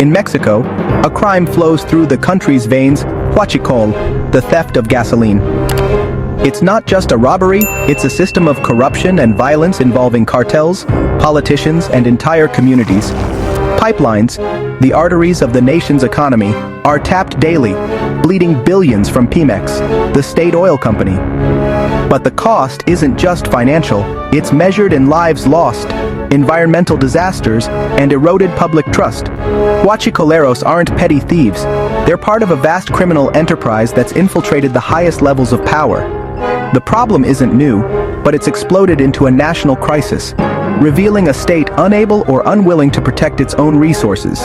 In Mexico, a crime flows through the country's veins, Huachicole, the theft of gasoline. It's not just a robbery, it's a system of corruption and violence involving cartels, politicians, and entire communities. Pipelines, the arteries of the nation's economy, are tapped daily, bleeding billions from PEMEX, the state oil company. But the cost isn't just financial, it's measured in lives lost, environmental disasters, and eroded public trust. Huachicoleros aren't petty thieves. They're part of a vast criminal enterprise that's infiltrated the highest levels of power. The problem isn't new, but it's exploded into a national crisis, revealing a state unable or unwilling to protect its own resources.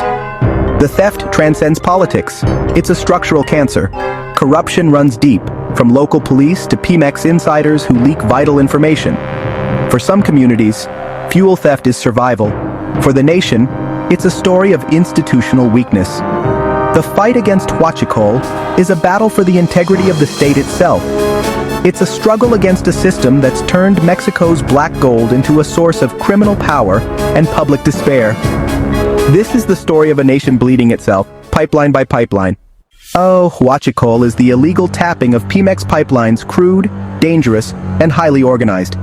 The theft transcends politics. It's a structural cancer. Corruption runs deep, from local police to PEMEX insiders who leak vital information. For some communities, fuel theft is survival. For the nation, it's a story of institutional weakness. The fight against Huachicole is a battle for the integrity of the state itself. It's a struggle against a system that's turned Mexico's black gold into a source of criminal power and public despair. This is the story of a nation bleeding itself, pipeline by pipeline. Oh, Huachicole is the illegal tapping of PEMEX pipelines, crude, dangerous, and highly organized.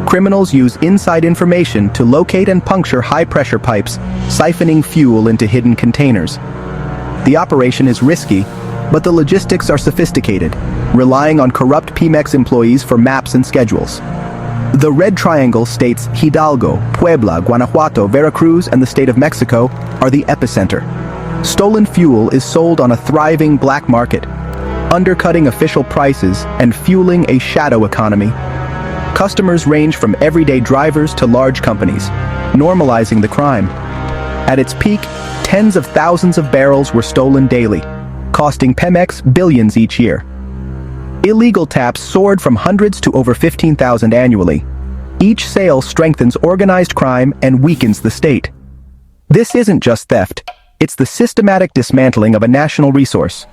Criminals use inside information to locate and puncture high-pressure pipes, siphoning fuel into hidden containers. The operation is risky, but the logistics are sophisticated, relying on corrupt PEMEX employees for maps and schedules. The Red Triangle states Hidalgo, Puebla, Guanajuato, Veracruz, and the state of Mexico are the epicenter. Stolen fuel is sold on a thriving black market, undercutting official prices and fueling a shadow economy. Customers range from everyday drivers to large companies, normalizing the crime. At its peak, tens of thousands of barrels were stolen daily, costing PEMEX billions each year. Illegal taps soared from hundreds to over 15,000 annually. Each sale strengthens organized crime and weakens the state. This isn't just theft, it's the systematic dismantling of a national resource.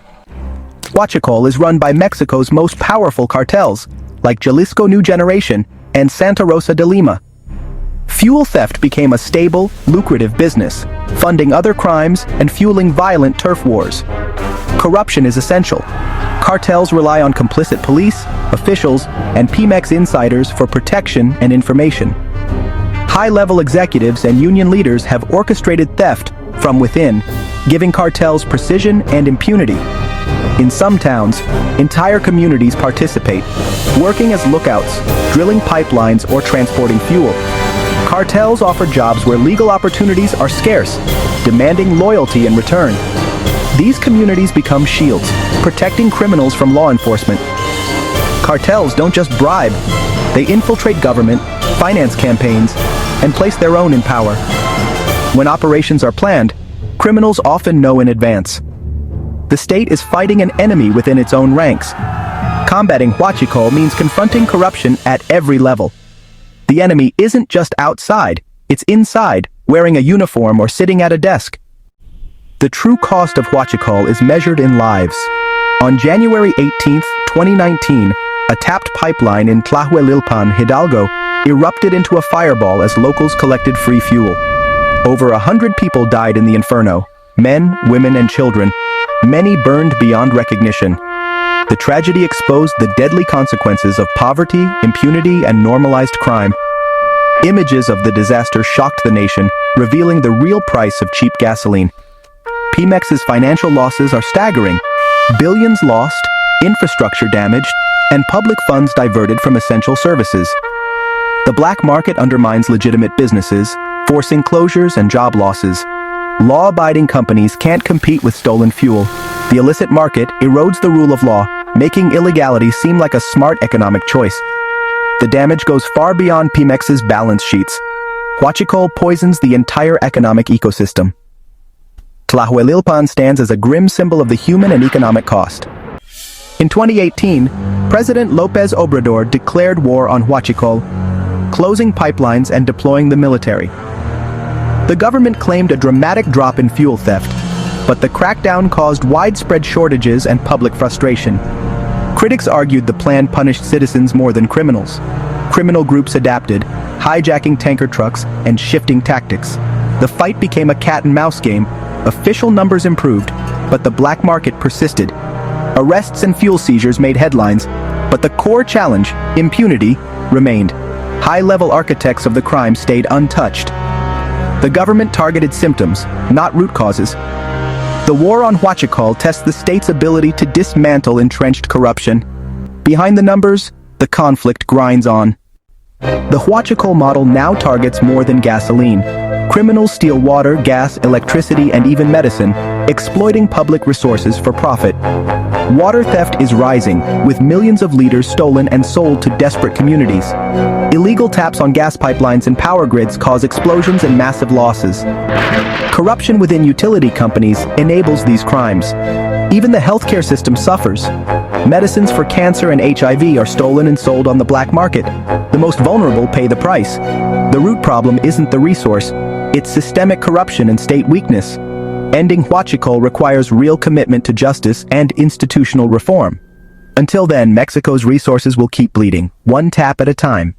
Huachicole is run by Mexico's most powerful cartels, like Jalisco New Generation and Santa Rosa de Lima. Fuel theft became a stable, lucrative business, funding other crimes and fueling violent turf wars. Corruption is essential. Cartels rely on complicit police, officials, and PEMEX insiders for protection and information. High-level executives and union leaders have orchestrated theft from within, giving cartels precision and impunity. In some towns, entire communities participate, working as lookouts, drilling pipelines, or transporting fuel. Cartels offer jobs where legal opportunities are scarce, demanding loyalty in return. These communities become shields, protecting criminals from law enforcement. Cartels don't just bribe, they infiltrate government, finance campaigns, and place their own in power. When operations are planned, criminals often know in advance. The state is fighting an enemy within its own ranks. Combating Huachicole means confronting corruption at every level. The enemy isn't just outside, it's inside, wearing a uniform or sitting at a desk. The true cost of Huachicole is measured in lives. On January 18, 2019, a tapped pipeline in Tlahuelilpan, Hidalgo, erupted into a fireball as locals collected free fuel. Over 100 people died in the inferno, men, women, and children. Many burned beyond recognition. The tragedy exposed the deadly consequences of poverty, impunity, and normalized crime. Images of the disaster shocked the nation, revealing the real price of cheap gasoline. PEMEX's financial losses are staggering. Billions lost, infrastructure damaged, and public funds diverted from essential services. The black market undermines legitimate businesses, forcing closures and job losses. Law-abiding companies can't compete with stolen fuel. The illicit market erodes the rule of law, making illegality seem like a smart economic choice. The damage goes far beyond PEMEX's balance sheets. Huachicole poisons the entire economic ecosystem. Tlahuelilpan stands as a grim symbol of the human and economic cost. In 2018, President López Obrador declared war on Huachicole, closing pipelines and deploying the military. The government claimed a dramatic drop in fuel theft, but the crackdown caused widespread shortages and public frustration. Critics argued the plan punished citizens more than criminals. Criminal groups adapted, hijacking tanker trucks and shifting tactics. The fight became a cat-and-mouse game, Official numbers improved, but the black market persisted. Arrests and fuel seizures made headlines, but the core challenge, impunity, remained. High-level architects of the crime stayed untouched. The government targeted symptoms, not root causes. The war on Huachicole tests the state's ability to dismantle entrenched corruption. Behind the numbers, the conflict grinds on. The Huachicole model now targets more than gasoline. Criminals steal water, gas, electricity, and even medicine, exploiting public resources for profit. Water theft is rising, with millions of liters stolen and sold to desperate communities. Illegal taps on gas pipelines and power grids cause explosions and massive losses. Corruption within utility companies enables these crimes. Even the healthcare system suffers. Medicines for cancer and HIV are stolen and sold on the black market. The most vulnerable pay the price. The root problem isn't the resource, it's systemic corruption and state weakness. Ending Huachicole requires real commitment to justice and institutional reform. Until then, Mexico's resources will keep bleeding, one tap at a time.